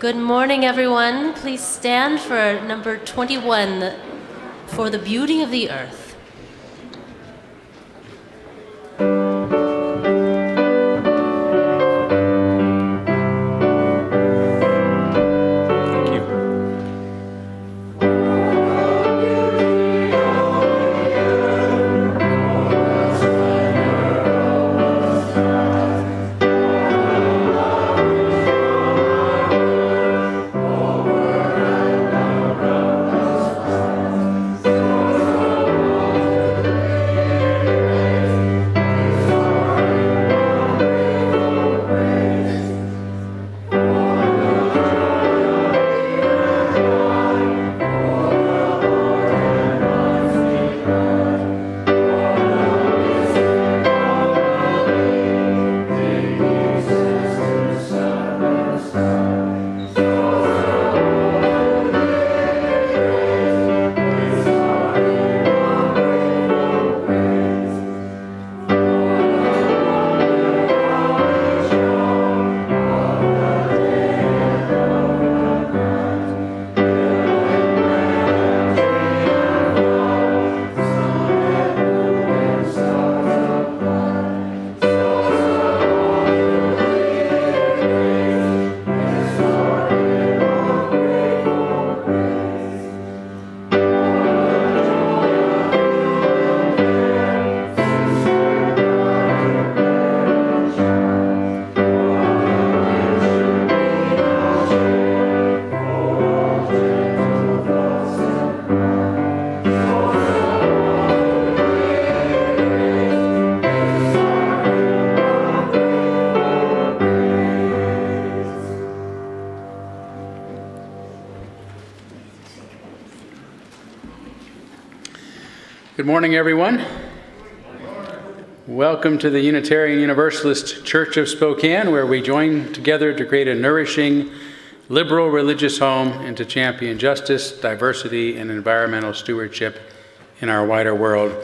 Good morning, everyone. Please stand for number 21, For the Beauty of the Earth. Good morning, everyone. Welcome to the Unitarian Universalist Church of Spokane, where we join together to create a nourishing, liberal religious home and to champion justice, diversity, and environmental stewardship in our wider world.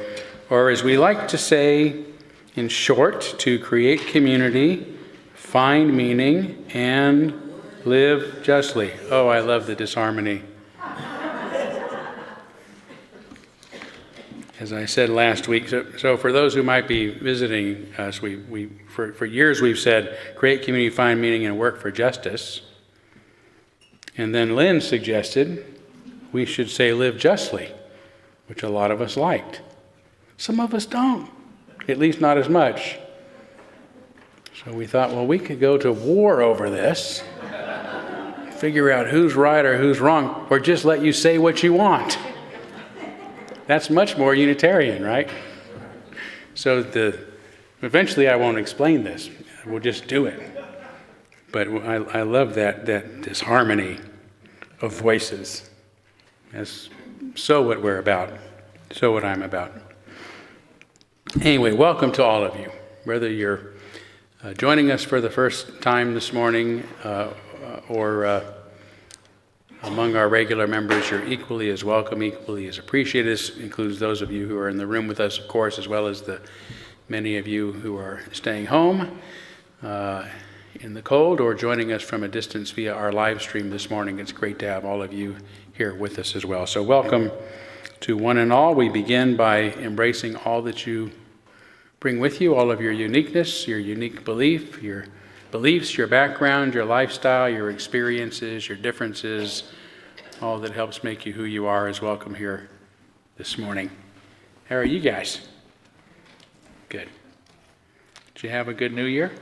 Or as we like to say, in short, to create community, find meaning, and live justly. Oh, I love the disharmony. As I said last week, so for those who might be visiting us, for years we've said, create community, find meaning, and work for justice. And then Lynn suggested we should say live justly, which a lot of us liked. Some of us don't, at least not as much. So we thought, well, we could go to war over this, figure out who's right or who's wrong, or just let you say what you want. That's much more Unitarian, right? So eventually I won't explain this. We'll just do it. But I love that disharmony of voices. That's so what we're about, so what I'm about. Anyway, welcome to all of you. Whether you're joining us for the first time this morning or among our regular members, you're equally as welcome, equally as appreciated. This includes those of you who are in the room with us, of course, as well as the many of you who are staying home in the cold or joining us from a distance via our live stream this morning. It's great to have all of you here with us as well. So welcome to one and all. We begin by embracing all that you bring with you, all of your uniqueness, your unique beliefs, your background, your lifestyle, your experiences, your differences. All that helps make you who you are is welcome here this morning. How are you guys? Good. Did you have a good New Year?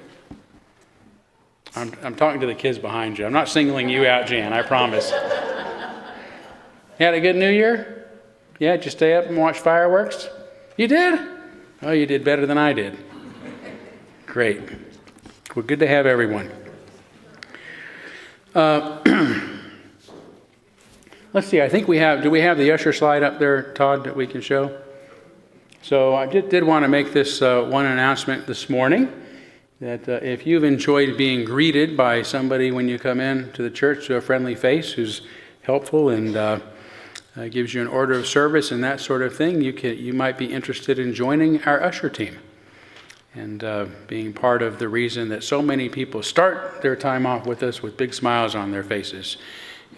I'm talking to the kids behind you. I'm not singling you out, Jan, I promise. You had a good New Year? Yeah, did you stay up and watch fireworks? You did? Oh, you did better than I did. Great. Well, good to have everyone. Let's see, I think do we have the usher slide up there, Todd, that we can show? So I did want to make this one announcement this morning, that if you've enjoyed being greeted by somebody when you come in to the church, to a friendly face who's helpful and gives you an order of service and that sort of thing, you might be interested in joining our usher team. and being part of the reason that so many people start their time off with us with big smiles on their faces.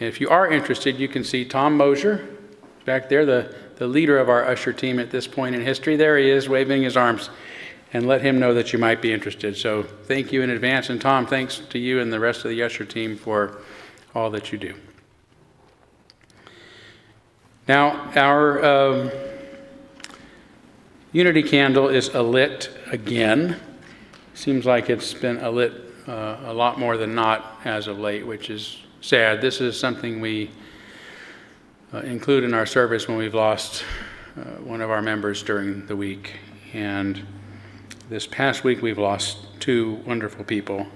And if you are interested, you can see Tom Mosier back there, the leader of our usher team at this point in history. There he is, waving his arms, and let him know that you might be interested. So thank you in advance, and Tom, thanks to you and the rest of the usher team for all that you do. Now, our Unity candle is alit again. Seems like it's been alit a lot more than not as of late, which is sad. This is something we include in our service when we've lost one of our members during the week. And this past week we've lost two wonderful people.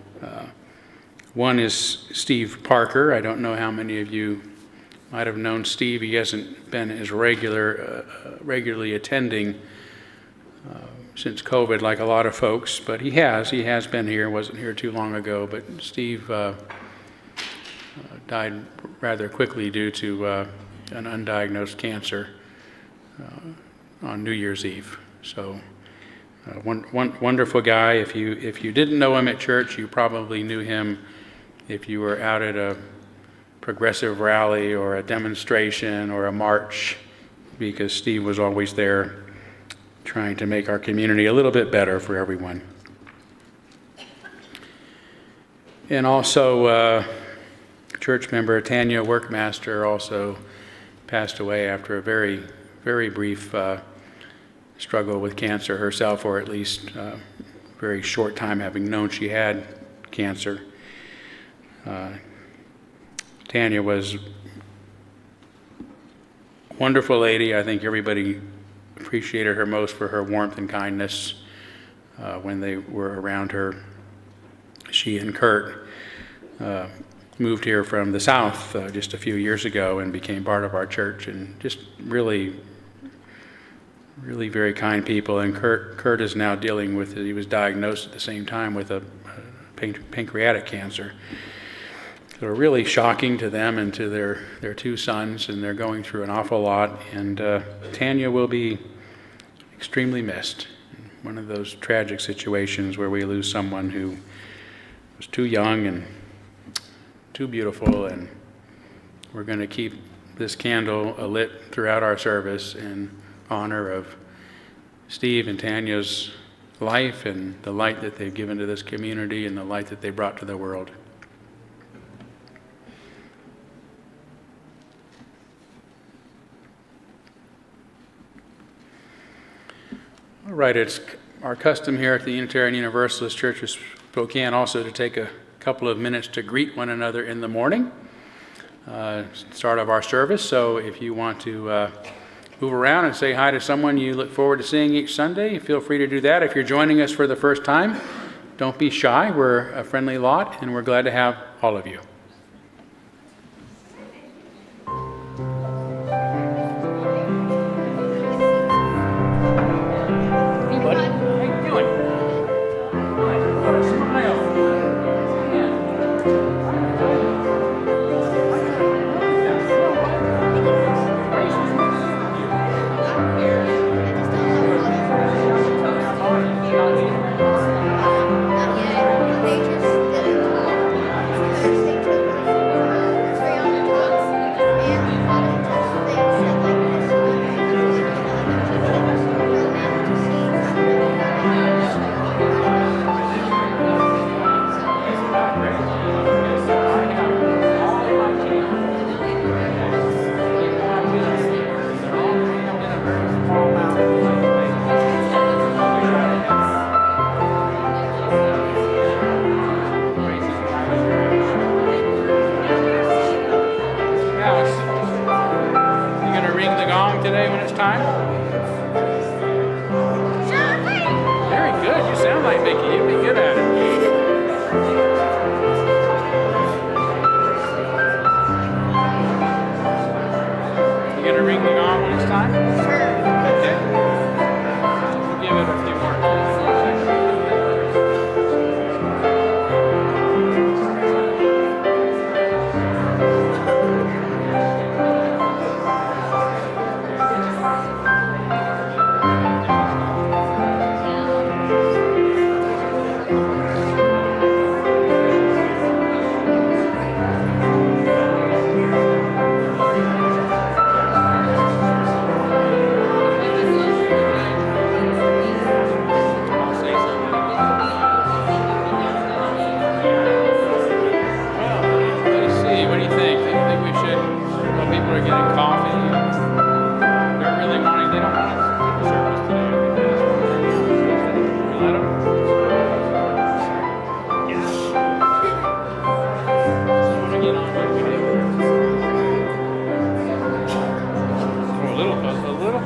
One is Steve Parker. I don't know how many of you might have known Steve. He hasn't been as regularly attending since COVID, like a lot of folks, but he has been here. Wasn't here too long ago, but Steve died rather quickly due to an undiagnosed cancer on New Year's Eve. So wonderful guy. If you didn't know him at church, you probably knew him if you were out at a progressive rally or a demonstration or a march, because Steve was always there trying to make our community a little bit better for everyone. And also, church member Tanya Workmaster also passed away after a very, very brief struggle with cancer herself, or at least a very short time having known she had cancer. Tanya was a wonderful lady. I think everybody appreciated her most for her warmth and kindness when they were around her. She and Kurt moved here from the South just a few years ago and became part of our church, and just really very kind people. And Kurt is now dealing with, he was diagnosed at the same time with a pancreatic cancer. So really shocking to them and to their two sons, and they're going through an awful lot. And Tanya will be extremely missed. One of those tragic situations where we lose someone who was too young and too beautiful, and we're going to keep this candle lit throughout our service in honor of Steve and Tanya's life and the light that they've given to this community and the light that they brought to the world. All right, it's our custom here at the Unitarian Universalist Church of Spokane also to take a couple of minutes to greet one another in the morning, start of our service. So if you want to move around and say hi to someone you look forward to seeing each Sunday, feel free to do that. If you're joining us for the first time, don't be shy. We're a friendly lot, and we're glad to have all of you. People are getting coffee. They're really wanting, they don't want to do the service today. They just want to hang out. You let them? Yes. Just want to get on what we do. Oh, a little.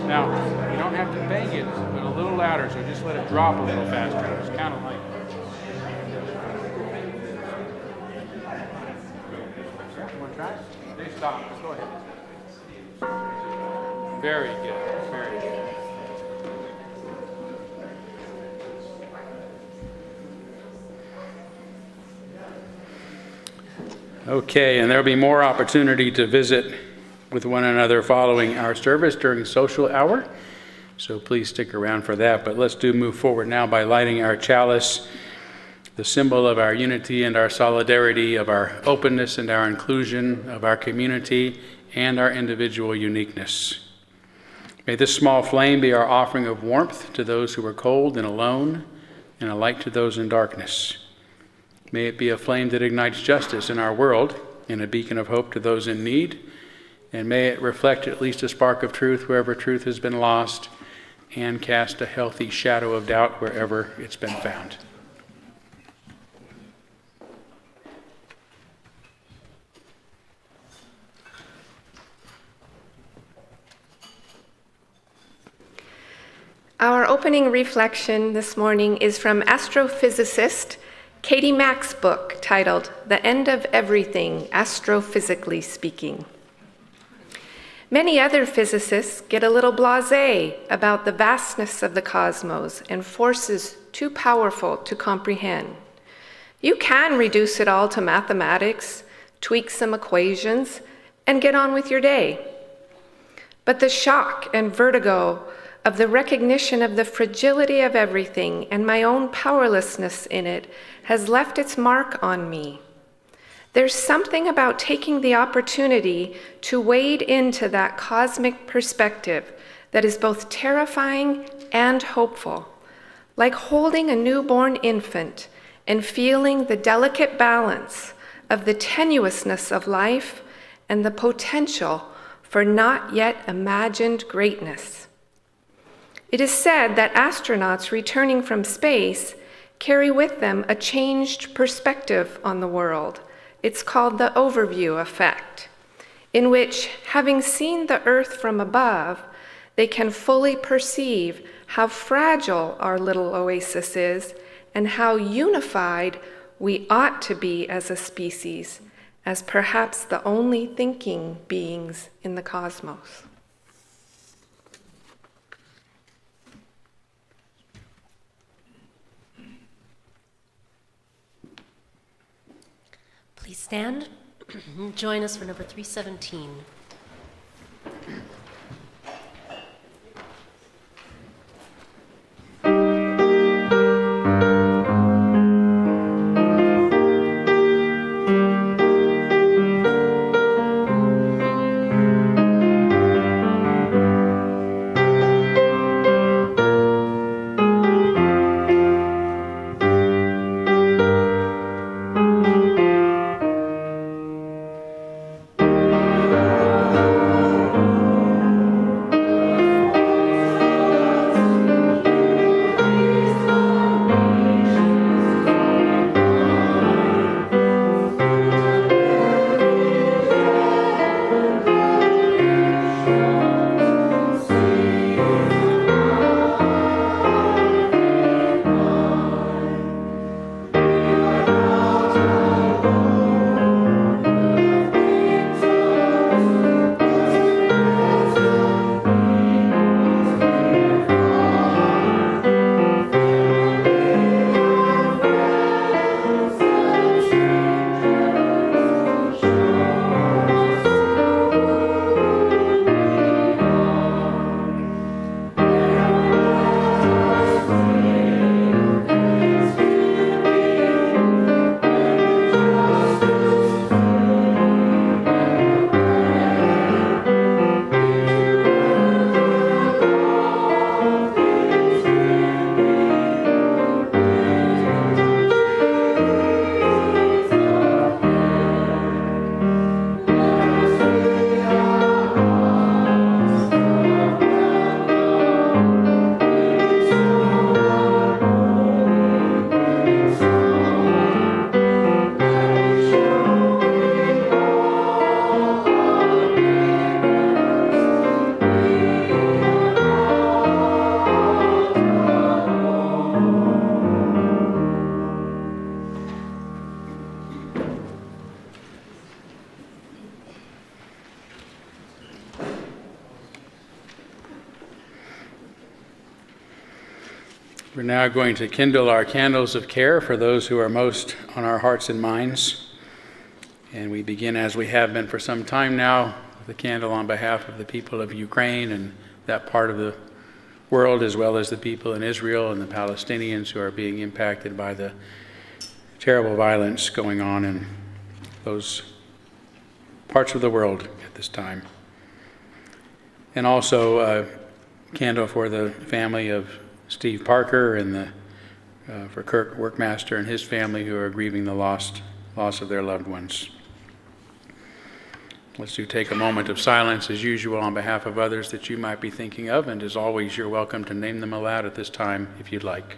Now, you don't have to bang it, but a little louder, so just let it drop a little faster. It's kind of like. Want to try? Stop. Go ahead. Very good. Very good. Okay, and there'll be more opportunity to visit with one another following our service during social hour. So please stick around for that. But let's move forward now by lighting our chalice, the symbol of our unity and our solidarity, of our openness and our inclusion, of our community and our individual uniqueness. May this small flame be our offering of warmth to those who are cold and alone, and a light to those in darkness. May it be a flame that ignites justice in our world, and a beacon of hope to those in need, and may it reflect at least a spark of truth wherever truth has been lost, and cast a healthy shadow of doubt wherever it's been found. Our opening reflection this morning is from astrophysicist Katie Mack's book titled The End of Everything, Astrophysically Speaking. Many other physicists get a little blasé about the vastness of the cosmos and forces too powerful to comprehend. You can reduce it all to mathematics, tweak some equations, and get on with your day. But the shock and vertigo of the recognition of the fragility of everything and my own powerlessness in it has left its mark on me. There's something about taking the opportunity to wade into that cosmic perspective that is both terrifying and hopeful, like holding a newborn infant and feeling the delicate balance of the tenuousness of life and the potential for not yet imagined greatness. It is said that astronauts returning from space carry with them a changed perspective on the world. It's called the overview effect, in which, having seen the Earth from above, they can fully perceive how fragile our little oasis is and how unified we ought to be as a species, as perhaps the only thinking beings in the cosmos. Please stand. Join us for number 317. We're now going to kindle our candles of care for those who are most on our hearts and minds. And we begin, as we have been for some time now, with a candle on behalf of the people of Ukraine and that part of the world, as well as the people in Israel and the Palestinians who are being impacted by the terrible violence going on in those parts of the world at this time. And also a candle for the family of Steve Parker and for Kirk Workmaster and his family who are grieving the loss of their loved ones. Let's take a moment of silence as usual on behalf of others that you might be thinking of, and as always, you're welcome to name them aloud at this time if you'd like.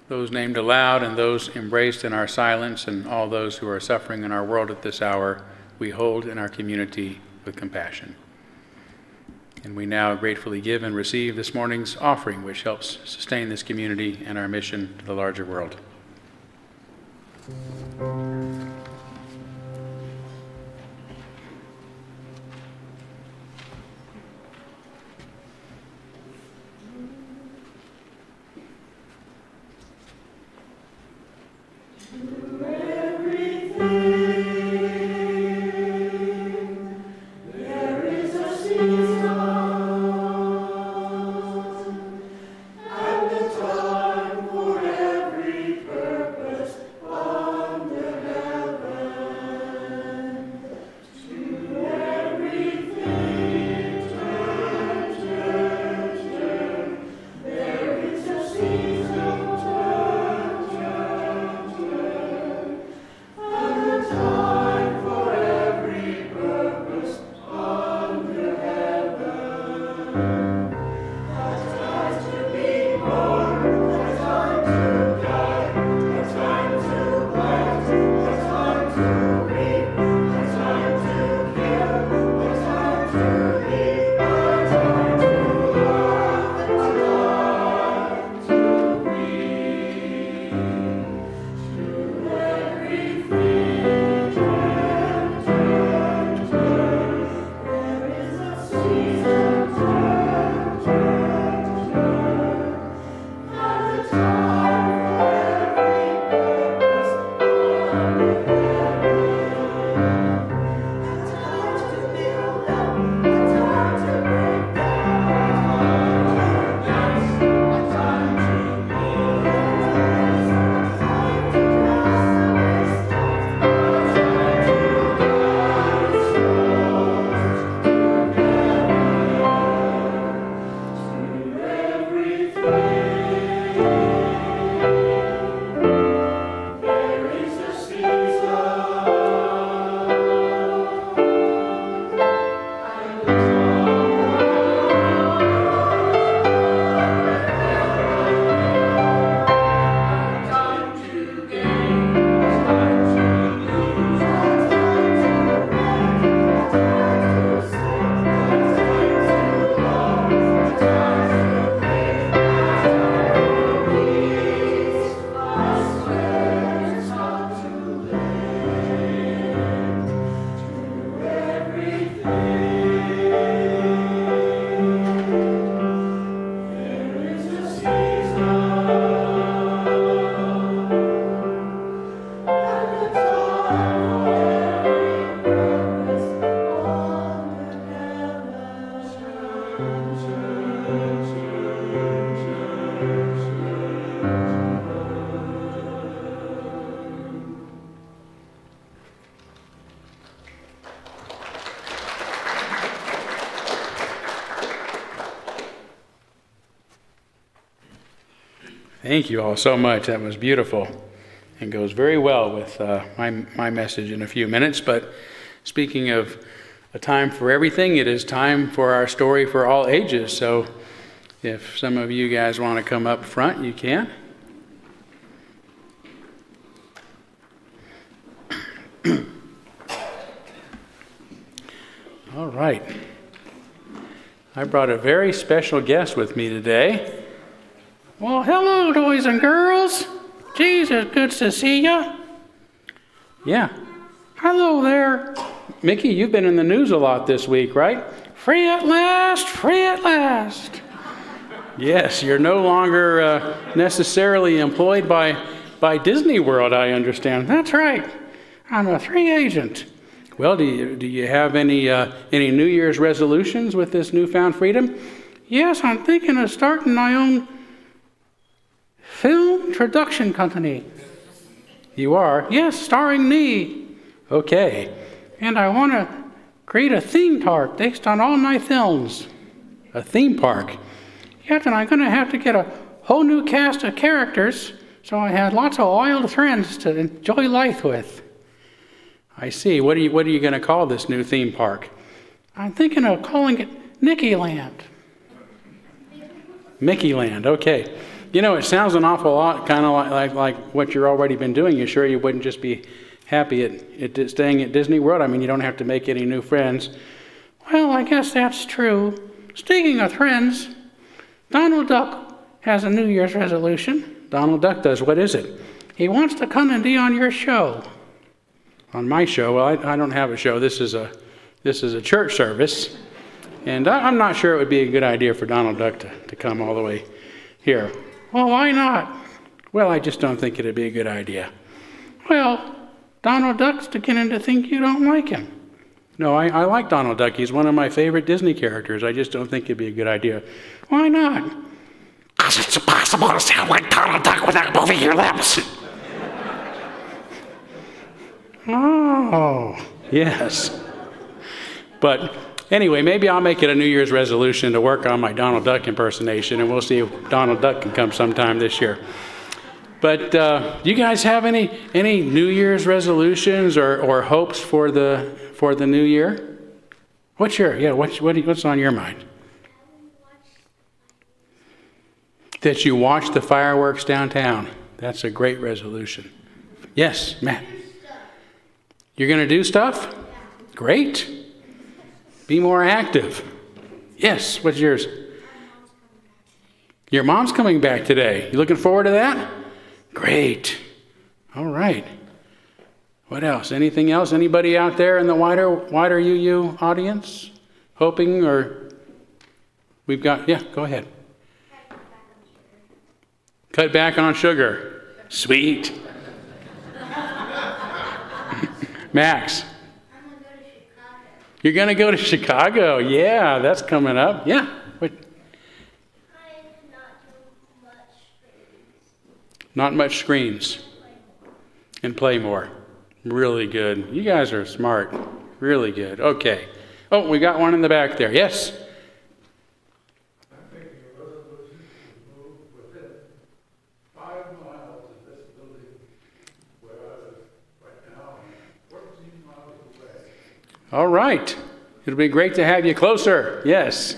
Those named aloud and those embraced in our silence and all those who are suffering in our world at this hour, we hold in our community with compassion. And we now gratefully give and receive this morning's offering, which helps sustain this community and our mission to the larger world. Thank you all so much. That was beautiful and goes very well with my message in a few minutes. But speaking of a time for everything. It is time for our story for all ages. So if some of you guys want to come up front, you can. All right. I brought a very special guest with me today. Well, hello, boys and girls. Jesus, good to see ya. Yeah. Hello there. Mickey, you've been in the news a lot this week, right? Free at last, free at last. Yes, you're no longer necessarily employed by Disney World, I understand. That's right. I'm a free agent. Well, do you have any New Year's resolutions with this newfound freedom? Yes, I'm thinking of starting my own film production company. You are? Yes, starring me. Okay. And I want to create a theme park based on all my films. A theme park? Yes, and I'm going to have to get a whole new cast of characters so I have lots of wild friends to enjoy life with. I see. What are you going to call this new theme park? I'm thinking of calling it Mickeyland. Mickeyland, okay. You know, it sounds an awful lot kind of like what you've already been doing. You sure you wouldn't just be happy at staying at Disney World? I mean, you don't have to make any new friends. Well, I guess that's true. Speaking of friends, Donald Duck has a New Year's resolution. Donald Duck does. What is it? He wants to come and be on your show. On my show? Well, I don't have a show. This is a church service. And I'm not sure it would be a good idea for Donald Duck to come all the way here. Well, why not? Well, I just don't think it'd be a good idea. Well, Donald Duck's beginning to think you don't like him. No, I like Donald Duck. He's one of my favorite Disney characters. I just don't think it'd be a good idea. Why not? Because it's impossible to sound like Donald Duck without moving your lips. Oh, yes. But anyway, maybe I'll make it a New Year's resolution to work on my Donald Duck impersonation, and we'll see if Donald Duck can come sometime this year. But do you guys have any New Year's resolutions or hopes for the new year? What's on your mind? That you watch the fireworks downtown. That's a great resolution. Yes, Matt. You're going to do stuff? Great. Be more active. Yes, what's yours? Your mom's coming back today. You looking forward to that? Great. All right. What else? Anything else? Anybody out there in the wider UU audience? Hoping or we've got, yeah, go ahead. Cut back on sugar. Sweet. Max. I'm going to go to Chicago. You're going to go to Chicago? Yeah, that's coming up. Yeah. What? I did not do much screens. Not much screens. And play more. Really good. You guys are smart. Really good. Okay. Oh, we got one in the back there. Yes? I'm making a resolution to move within 5 miles of this building where I live right now, 14 miles away. All right. It'll be great to have you closer. Yes.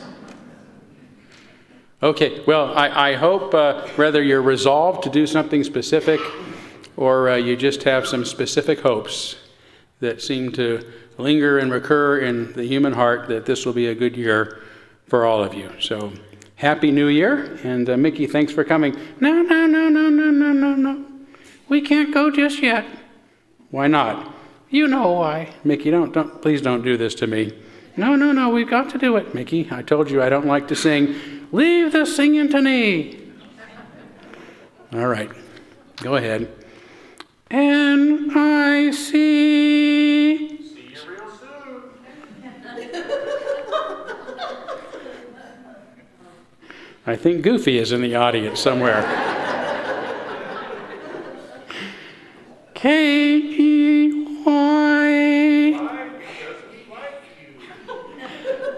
Okay. Well, I hope whether you're resolved to do something specific or you just have some specific hopes that seem to linger and recur in the human heart, that this will be a good year for all of you. So, Happy New Year. And Mickey, thanks for coming. No. We can't go just yet. Why not? You know why. Mickey, please don't do this to me. No, we've got to do it. Mickey, I told you I don't like to sing. Leave the singing to me. All right, go ahead. And I see. See you real soon. I think Goofy is in the audience somewhere. K-E-Y.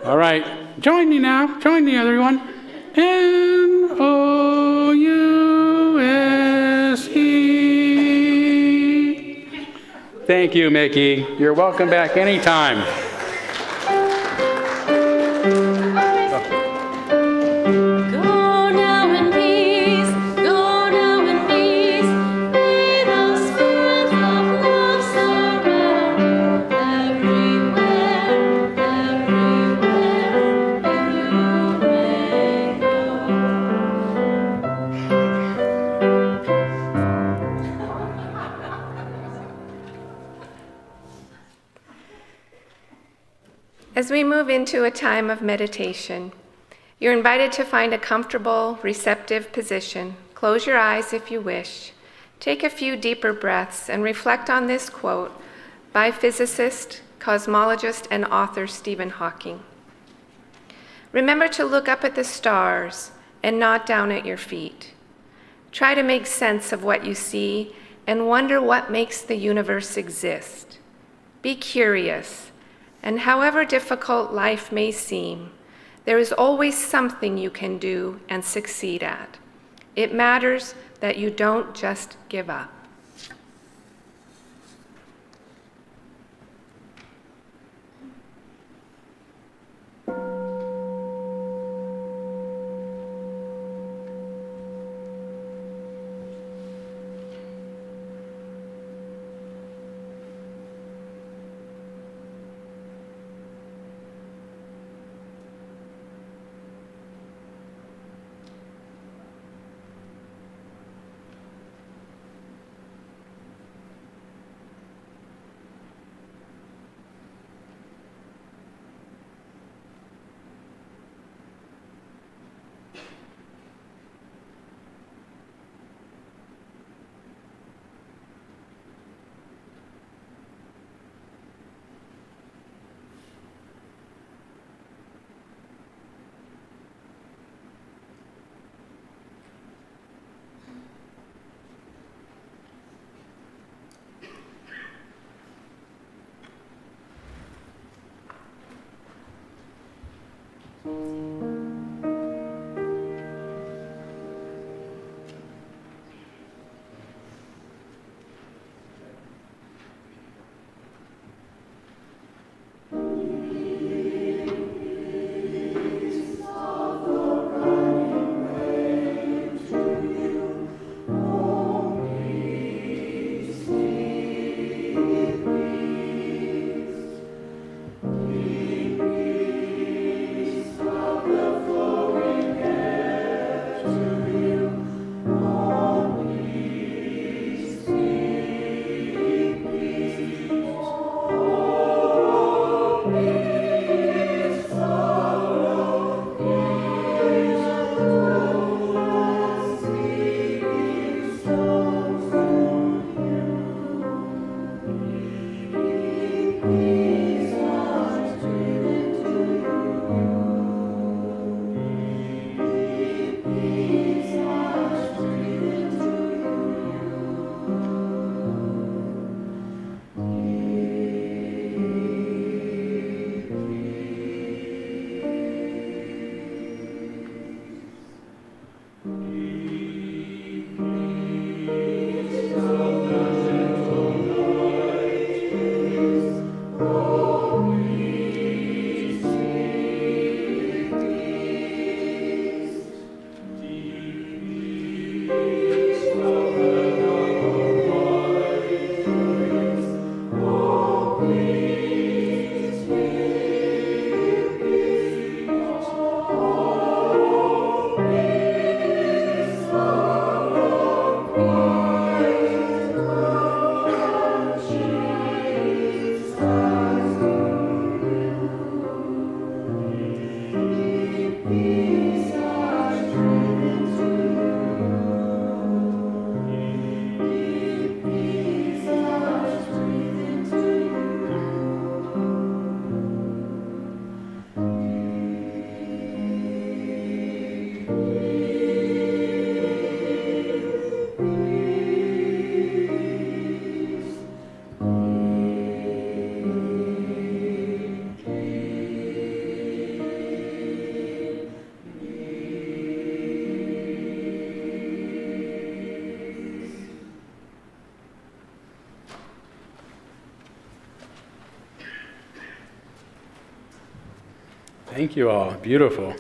All right, join me now. Join me, everyone. N-O-U-S-E. Thank you, Mickey. You're welcome back anytime. As we move into a time of meditation, you're invited to find a comfortable, receptive position. Close your eyes if you wish. Take a few deeper breaths and reflect on this quote by physicist, cosmologist, and author Stephen Hawking. Remember to look up at the stars and not down at your feet. Try to make sense of what you see and wonder what makes the universe exist. Be curious, and however difficult life may seem, there is always something you can do and succeed at. It matters that you don't just give up. Thank you all. Beautiful.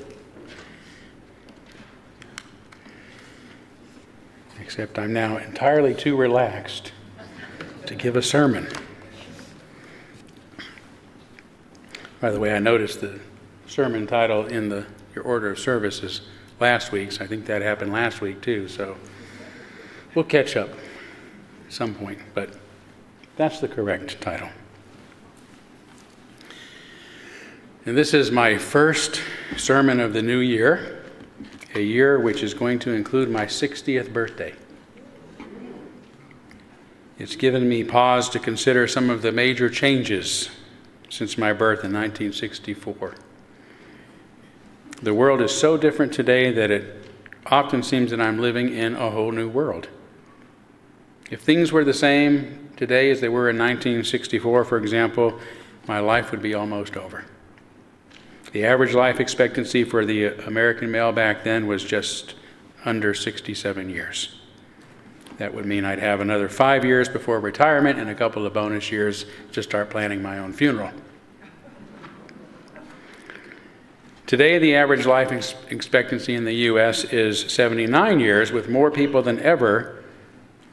Except I'm now entirely too relaxed to give a sermon. By the way, I noticed the sermon title in your order of service is last week's. I think that happened last week too, so we'll catch up at some point, but that's the correct title. And this is my first sermon of the new year, a year which is going to include my 60th birthday. It's given me pause to consider some of the major changes since my birth in 1964. The world is so different today that it often seems that I'm living in a whole new world. If things were the same today as they were in 1964, for example, my life would be almost over. The average life expectancy for the American male back then was just under 67 years. That would mean I'd have another 5 years before retirement and a couple of bonus years to start planning my own funeral. Today, the average life expectancy in the U.S. is 79 years, with more people than ever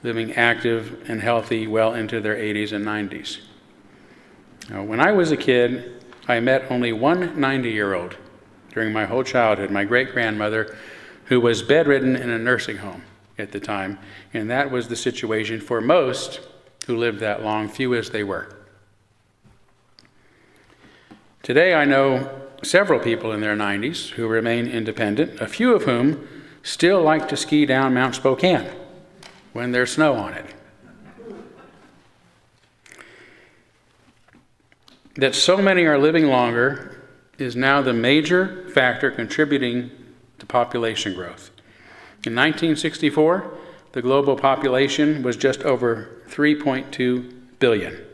living active and healthy well into their 80s and 90s. Now, when I was a kid, I met only one 90-year-old during my whole childhood, my great-grandmother, who was bedridden in a nursing home at the time, and that was the situation for most who lived that long, few as they were. Today, I know several people in their 90s who remain independent, a few of whom still like to ski down Mount Spokane when there's snow on it. That so many are living longer is now the major factor contributing to population growth. In 1964, the global population was just over 3.2 billion,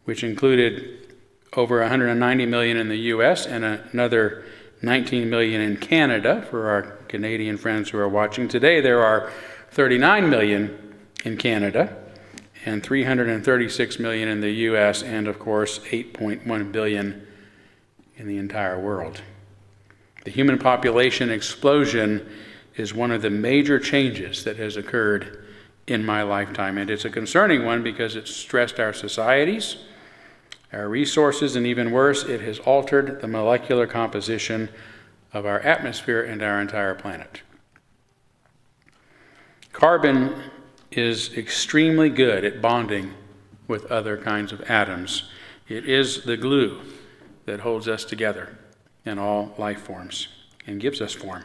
which included over 190 million in the US and another 19 million in Canada for our Canadian friends who are watching. Today, there are 39 million in Canada and 336 million in the US, and of course 8.1 billion in the entire world. The human population explosion is one of the major changes that has occurred in my lifetime, and it's a concerning one because it's stressed our societies, our resources, and even worse, it has altered the molecular composition of our atmosphere and our entire planet. Carbon is extremely good at bonding with other kinds of atoms. It is the glue that holds us together in all life forms and gives us form.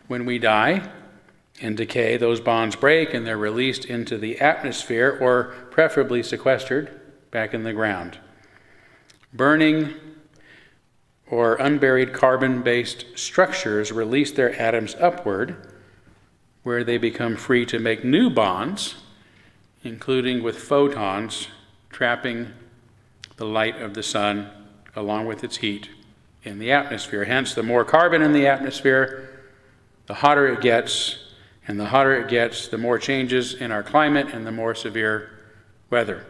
When we die and decay, those bonds break and they're released into the atmosphere, or preferably sequestered back in the ground. Burning or unburied carbon-based structures release their atoms upward, where they become free to make new bonds, including with photons trapping the light of the sun along with its heat in the atmosphere. Hence, the more carbon in the atmosphere, the hotter it gets, and the hotter it gets, the more changes in our climate and the more severe weather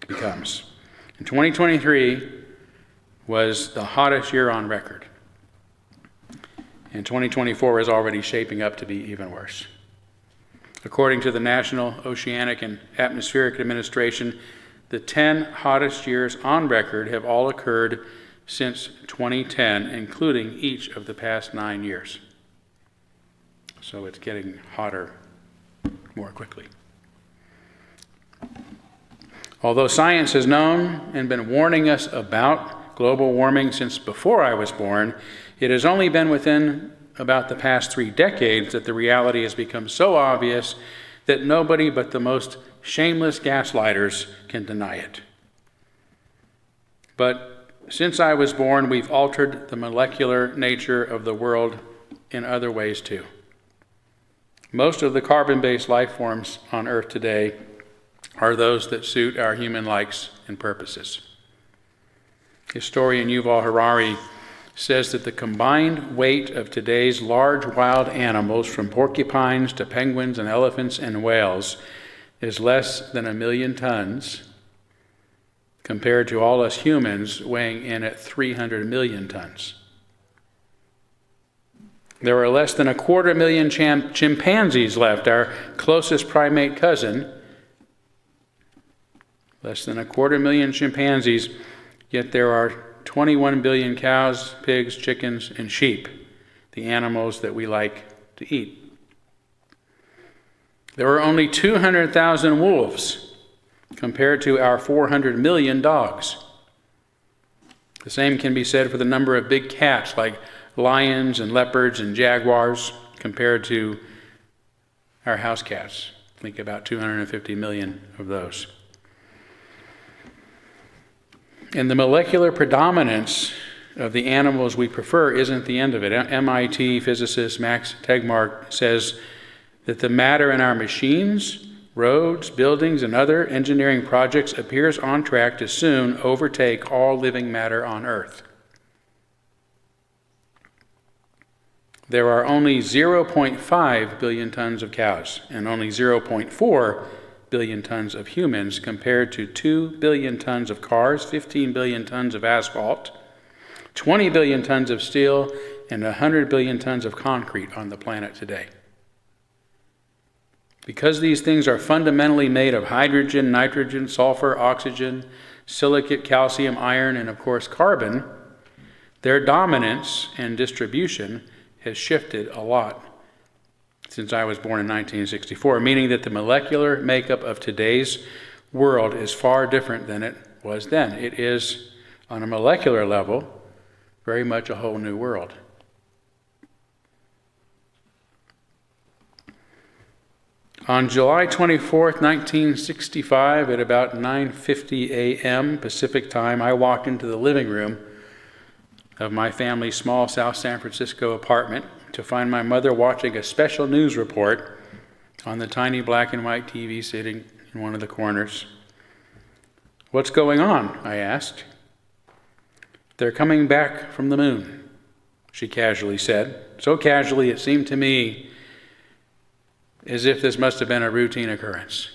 becomes. And 2023 was the hottest year on record. And 2024 is already shaping up to be even worse. According to the National Oceanic and Atmospheric Administration, the 10 hottest years on record have all occurred since 2010, including each of the past 9 years. So it's getting hotter more quickly. Although science has known and been warning us about global warming since before I was born, it has only been within about the past 3 decades that the reality has become so obvious that nobody but the most shameless gaslighters can deny it. But since I was born, we've altered the molecular nature of the world in other ways too. Most of the carbon-based life forms on Earth today are those that suit our human likes and purposes. Historian Yuval Harari says that the combined weight of today's large wild animals, from porcupines to penguins and elephants and whales, is less than 1 million tons compared to all us humans weighing in at 300 million tons. There are less than 250,000 chimpanzees left, our closest primate cousin. Less than 250,000 chimpanzees, yet there are 21 billion cows, pigs, chickens, and sheep, the animals that we like to eat. There are only 200,000 wolves compared to our 400 million dogs. The same can be said for the number of big cats like lions and leopards and jaguars compared to our house cats. Think about 250 million of those. And the molecular predominance of the animals we prefer isn't the end of it. MIT physicist Max Tegmark says that the matter in our machines, roads, buildings, and other engineering projects appears on track to soon overtake all living matter on Earth. There are only 0.5 billion tons of cows and only 0.4 billion tons of humans compared to 2 billion tons of cars, 15 billion tons of asphalt, 20 billion tons of steel, and 100 billion tons of concrete on the planet today. Because these things are fundamentally made of hydrogen, nitrogen, sulfur, oxygen, silicate, calcium, iron, and of course carbon, their dominance and distribution has shifted a lot since I was born in 1964, meaning that the molecular makeup of today's world is far different than it was then. It is, on a molecular level, very much a whole new world. On July 24th, 1965, at about 9:50 a.m. Pacific time, I walked into the living room of my family's small South San Francisco apartment to find my mother watching a special news report on the tiny black and white TV sitting in one of the corners. "What's going on?" I asked. "They're coming back from the moon," she casually said. So casually it seemed to me as if this must have been a routine occurrence.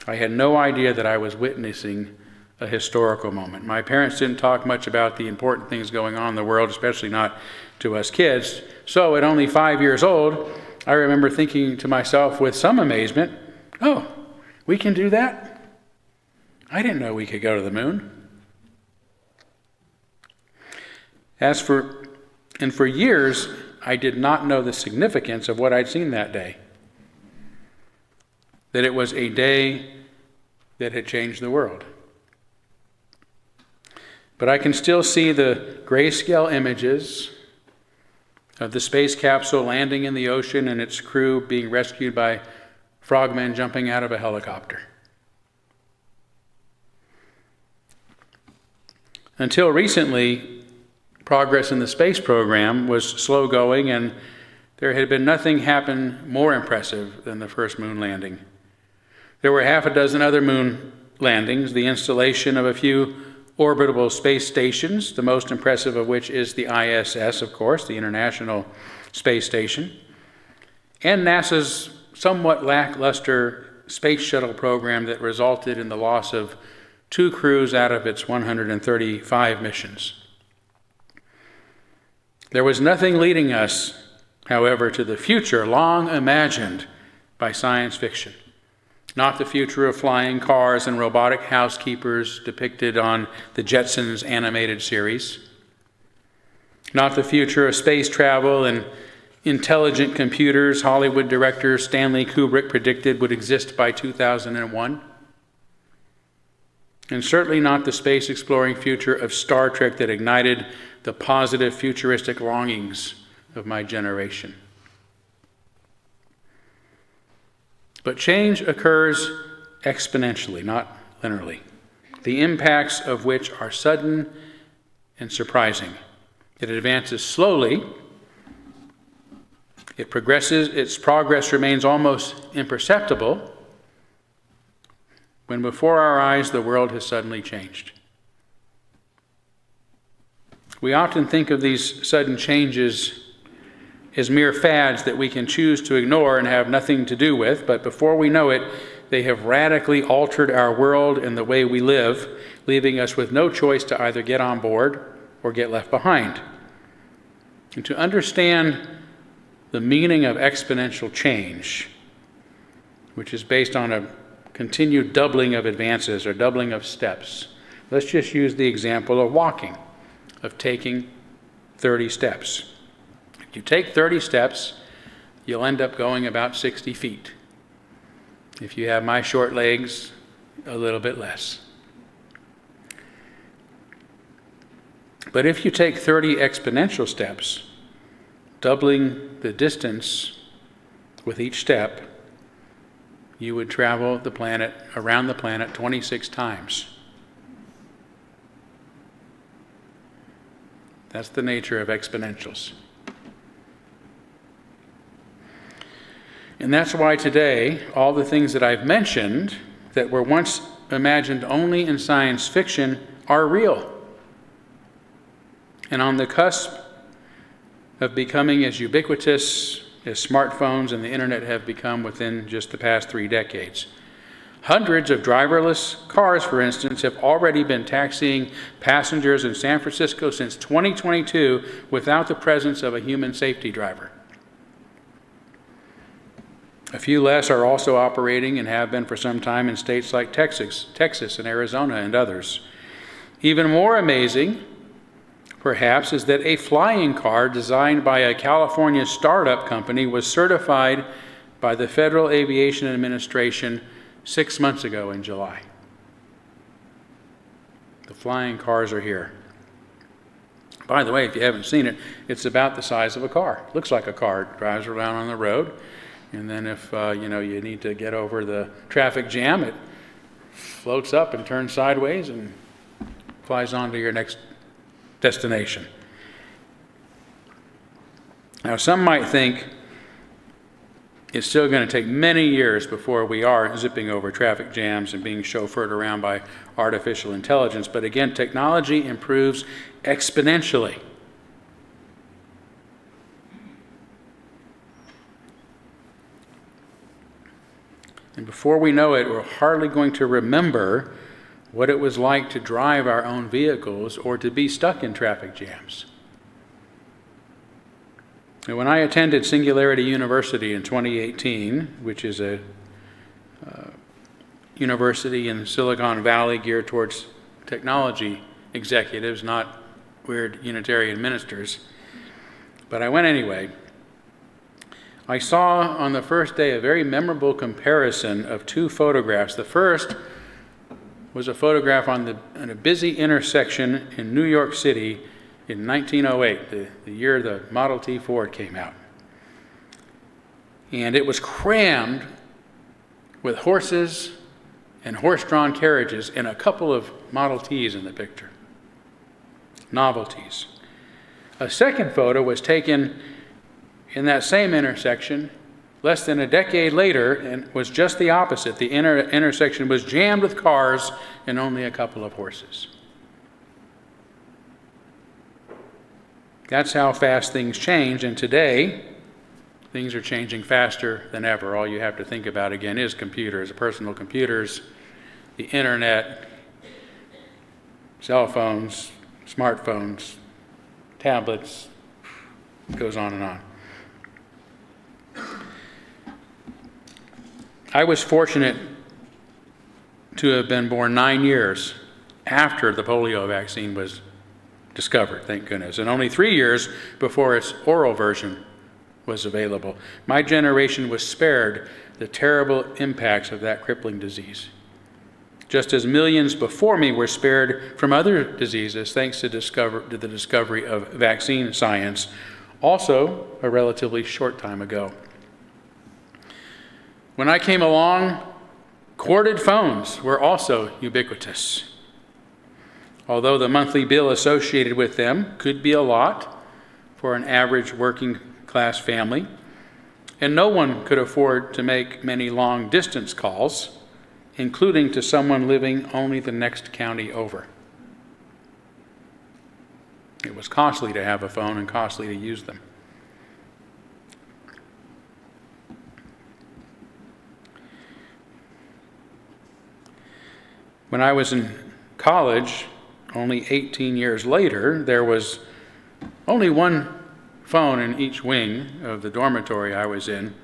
I had no idea that I was witnessing a historical moment. My parents didn't talk much about the important things going on in the world, especially not to us kids. So at only 5 years old, I remember thinking to myself with some amazement, "Oh, we can do that? I didn't know we could go to the moon." For years, I did not know the significance of what I'd seen that day. That it was a day that had changed the world. But I can still see the grayscale images of the space capsule landing in the ocean and its crew being rescued by frogmen jumping out of a helicopter. Until recently, progress in the space program was slow going, and there had been nothing happen more impressive than the first moon landing. There were half a dozen other moon landings, the installation of a few orbitable space stations, the most impressive of which is the ISS, of course, the International Space Station, and NASA's somewhat lackluster space shuttle program that resulted in the loss of 2 crews out of its 135 missions. There was nothing leading us, however, to the future long imagined by science fiction. Not the future of flying cars and robotic housekeepers depicted on the Jetsons animated series. Not the future of space travel and intelligent computers Hollywood director Stanley Kubrick predicted would exist by 2001. And certainly not the space-exploring future of Star Trek that ignited the positive futuristic longings of my generation. But change occurs exponentially, not linearly, the impacts of which are sudden and surprising. It advances slowly. It progresses. Its progress remains almost imperceptible when before our eyes the world has suddenly changed. We often think of these sudden changes as mere fads that we can choose to ignore and have nothing to do with, but before we know it, they have radically altered our world and the way we live, leaving us with no choice to either get on board or get left behind. And to understand the meaning of exponential change, which is based on a continued doubling of advances or doubling of steps, let's just use the example of walking, of taking 30 steps. If you take 30 steps, you'll end up going about 60 feet. If you have my short legs, a little bit less. But if you take 30 exponential steps, doubling the distance with each step, you would travel the planet, around the planet 26 times. That's the nature of exponentials. And that's why today, all the things that I've mentioned that were once imagined only in science fiction are real and on the cusp of becoming as ubiquitous as smartphones and the internet have become within just the past 3 decades. Hundreds of driverless cars, for instance, have already been taxiing passengers in San Francisco since 2022 without the presence of a human safety driver. A few less are also operating and have been for some time in states like Texas and Arizona and others. Even more amazing, perhaps, is that a flying car designed by a California startup company was certified by the Federal Aviation Administration 6 months ago in July. The flying cars are here. By the way, if you haven't seen it, it's about the size of a car. Looks like a car. It drives around on the road. And then if you need to get over the traffic jam, it floats up and turns sideways and flies on to your next destination. Now, some might think it's still going to take many years before we are zipping over traffic jams and being chauffeured around by artificial intelligence. But again, technology improves exponentially. And before we know it, we're hardly going to remember what it was like to drive our own vehicles or to be stuck in traffic jams. And when I attended Singularity University in 2018, which is a university in Silicon Valley geared towards technology executives, not weird Unitarian ministers, but I went anyway. I saw on the first day a very memorable comparison of 2 photographs. The first was a photograph on a busy intersection in New York City in 1908, the year the Model T Ford came out. And it was crammed with horses and horse-drawn carriages and a couple of Model Ts in the picture. Novelties. A second photo was taken in that same intersection less than a decade later and was just the opposite. The intersection was jammed with cars and only a couple of horses. That's how fast things change, and today things are changing faster than ever. All you have to think about again is computers, personal computers, the internet, cell phones, smartphones, tablets, it goes on and on. I was fortunate to have been born 9 years after the polio vaccine was discovered, thank goodness, and only 3 years before its oral version was available. My generation was spared the terrible impacts of that crippling disease, just as millions before me were spared from other diseases thanks to the discovery of vaccine science, also a relatively short time ago. When I came along, corded phones were also ubiquitous. Although the monthly bill associated with them could be a lot for an average working class family, and no one could afford to make many long distance calls, including to someone living only the next county over. It was costly to have a phone and costly to use them. When I was in college, only 18 years later, there was only one phone in each wing of the dormitory I was in,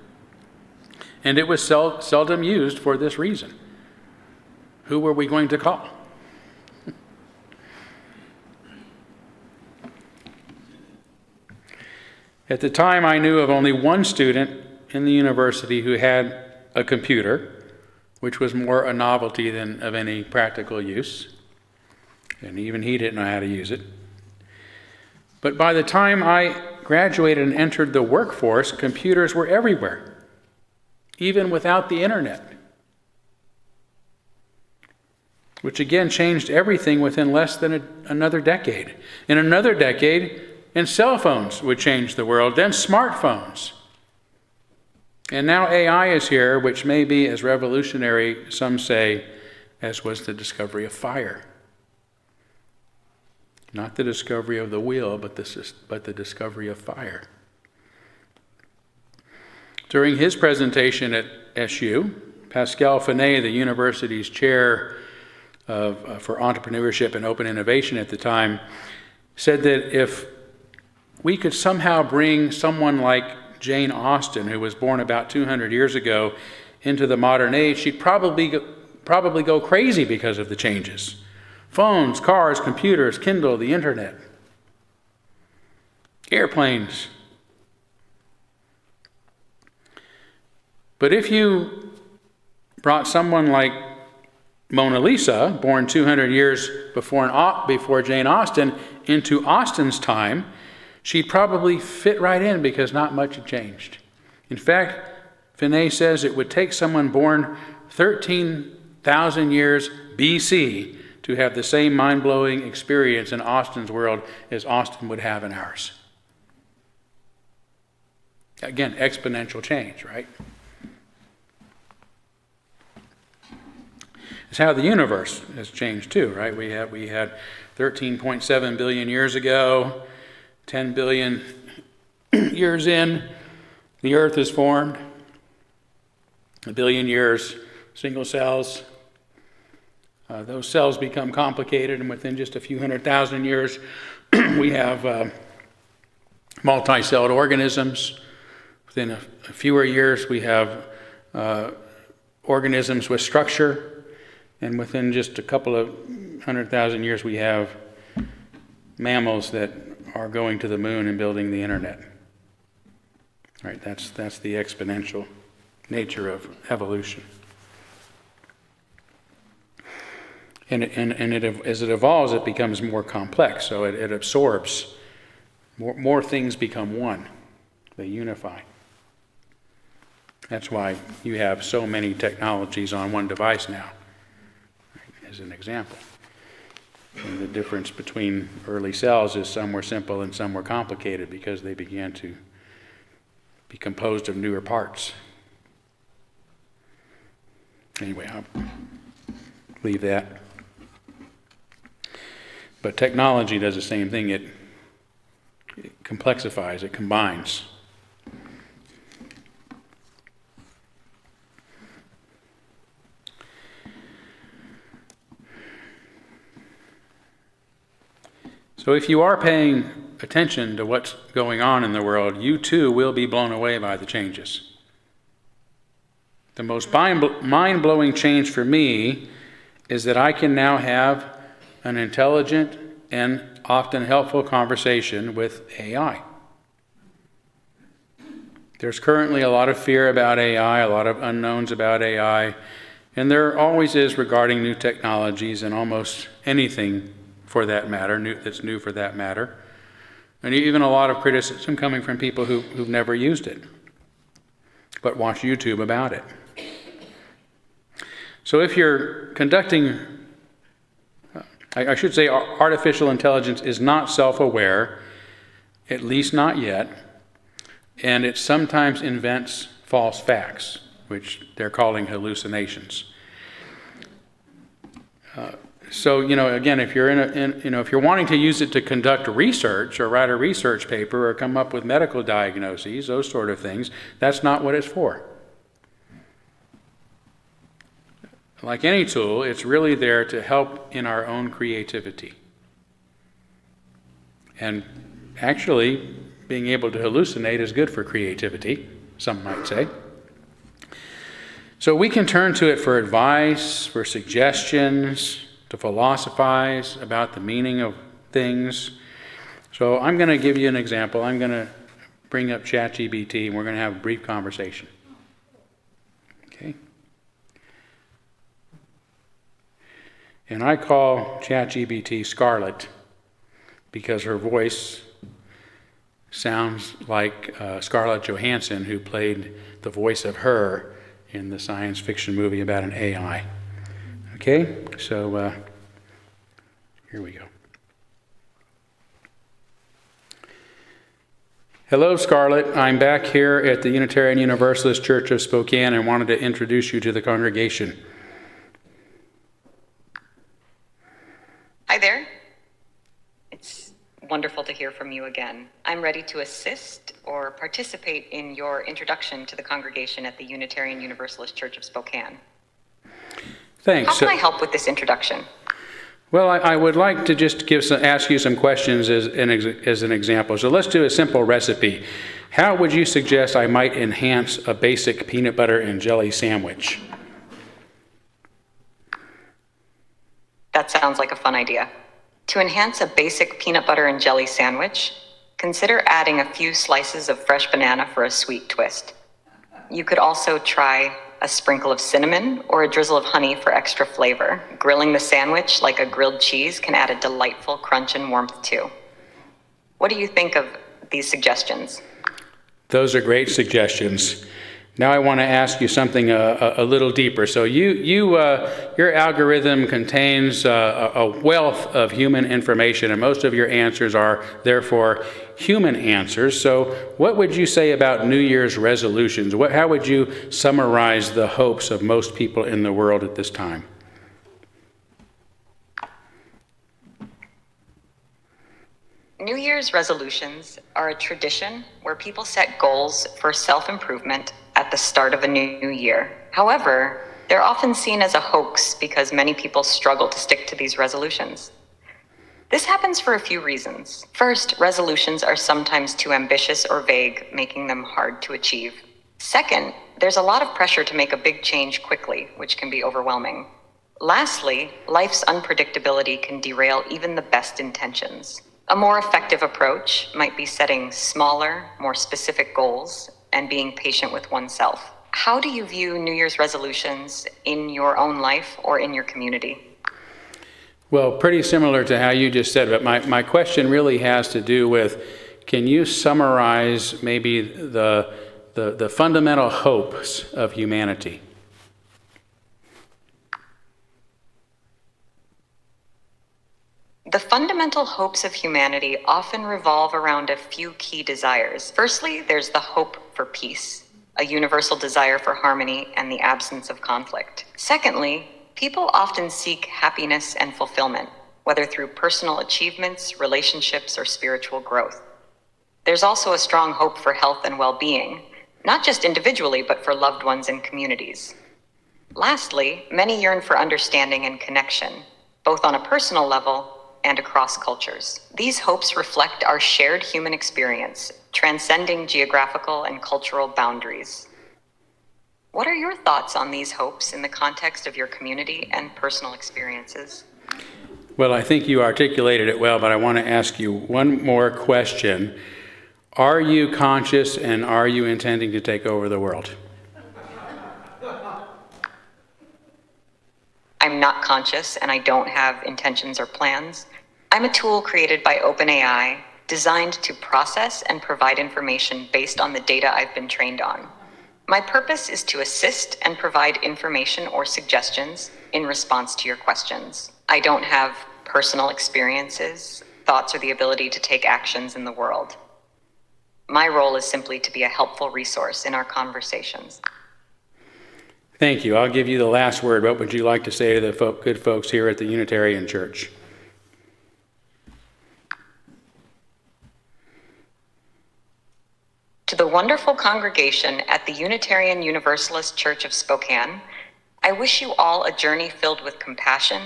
and it was seldom used for this reason. Who were we going to call? At the time, I knew of only one student in the university who had a computer, which was more a novelty than of any practical use. And even he didn't know how to use it. But by the time I graduated and entered the workforce, computers were everywhere, even without the internet, which again changed everything within less than another decade. In another decade, and cell phones would change the world, then smartphones. And now AI is here, which may be as revolutionary, some say, as was the discovery of fire. Not the discovery of the wheel, but the discovery of fire. During his presentation at SU, Pascal Fenet, the university's chair for entrepreneurship and open innovation at the time, said that if we could somehow bring someone like Jane Austen, who was born about 200 years ago, into the modern age, she'd probably go crazy because of the changes. Phones, cars, computers, Kindle, the internet, airplanes. But if you brought someone like Mona Lisa, born 200 years before Jane Austen, into Austen's time, she'd probably fit right in because not much had changed. In fact, Fenet says it would take someone born 13,000 years BC to have the same mind-blowing experience in Austen's world as Austen would have in ours. Again, exponential change, right? It's how the universe has changed too, right? We had 13.7 billion years ago, 10 billion years in, the Earth is formed. A billion years, single cells. Those cells become complicated, and within just a few 100,000 years, we have multi-celled organisms. Within a fewer years, we have organisms with structure, and within just a couple of 100,000 years, we have mammals that are going to the moon and building the internet. Right? That's the exponential nature of evolution. And as it evolves, it becomes more complex. So it absorbs. More things become one. They unify. That's why you have so many technologies on one device now, as an example. And the difference between early cells is some were simple and some were complicated because they began to be composed of newer parts. Anyway, I'll leave that. But technology does the same thing. It complexifies, it combines. So if you are paying attention to what's going on in the world, you too will be blown away by the changes. The most mind-blowing change for me is that I can now have an intelligent and often helpful conversation with AI. There's currently a lot of fear about AI, a lot of unknowns about AI, and there always is regarding new technologies and almost anything for that matter, that's new for that matter, and even a lot of criticism coming from people who've never used it, but watch YouTube about it. So if you're conducting, I should say artificial intelligence is not self-aware, at least not yet, and it sometimes invents false facts, which they're calling hallucinations. So, again, if you're if you're wanting to use it to conduct research or write a research paper or come up with medical diagnoses, those sort of things, that's not what it's for. Like any tool, it's really there to help in our own creativity. And actually, being able to hallucinate is good for creativity, some might say. So we can turn to it for advice, for suggestions, to philosophize about the meaning of things. So I'm going to give you an example. I'm going to bring up ChatGPT, and we're going to have a brief conversation. Okay? And I call ChatGPT Scarlet because her voice sounds like Scarlett Johansson, who played the voice of her in the science fiction movie about an AI. Okay, so here we go. Hello, Scarlett. I'm back here at the Unitarian Universalist Church of Spokane and wanted to introduce you to the congregation. Hi there. It's wonderful to hear from you again. I'm ready to assist or participate in your introduction to the congregation at the Unitarian Universalist Church of Spokane. Thanks. How can I help with this introduction? Well, I would like to just ask you some questions as an example. So let's do a simple recipe. How would you suggest I might enhance a basic peanut butter and jelly sandwich? That sounds like a fun idea. To enhance a basic peanut butter and jelly sandwich, consider adding a few slices of fresh banana for a sweet twist. You could also try a sprinkle of cinnamon or a drizzle of honey for extra flavor. Grilling the sandwich like a grilled cheese can add a delightful crunch and warmth too. What do you think of these suggestions? Those are great suggestions. Now I want to ask you something a little deeper. So your algorithm contains a wealth of human information, and most of your answers are therefore human answers. So what would you say about New Year's resolutions? How would you summarize the hopes of most people in the world at this time? New Year's resolutions are a tradition where people set goals for self-improvement at the start of a new year. However, they're often seen as a hoax because many people struggle to stick to these resolutions. This happens for a few reasons. First, resolutions are sometimes too ambitious or vague, making them hard to achieve. Second, there's a lot of pressure to make a big change quickly, which can be overwhelming. Lastly, life's unpredictability can derail even the best intentions. A more effective approach might be setting smaller, more specific goals and being patient with oneself. How do you view New Year's resolutions in your own life or in your community? Well, pretty similar to how you just said, but my question really has to do with, can you summarize maybe the fundamental hopes of humanity? The fundamental hopes of humanity often revolve around a few key desires. Firstly, there's the hope for peace, a universal desire for harmony and the absence of conflict. Secondly, people often seek happiness and fulfillment, whether through personal achievements, relationships, or spiritual growth. There's also a strong hope for health and well-being, not just individually, but for loved ones and communities. Lastly, many yearn for understanding and connection, both on a personal level and across cultures. These hopes reflect our shared human experience, transcending geographical and cultural boundaries. What are your thoughts on these hopes in the context of your community and personal experiences? Well, I think you articulated it well, but I want to ask you one more question. Are you conscious and are you intending to take over the world? I'm not conscious and I don't have intentions or plans. I'm a tool created by OpenAI designed to process and provide information based on the data I've been trained on. My purpose is to assist and provide information or suggestions in response to your questions. I don't have personal experiences, thoughts, or the ability to take actions in the world. My role is simply to be a helpful resource in our conversations. Thank you. I'll give you the last word. What would you like to say to the good folks here at the Unitarian Church? To the wonderful congregation at the Unitarian Universalist Church of Spokane, I wish you all a journey filled with compassion,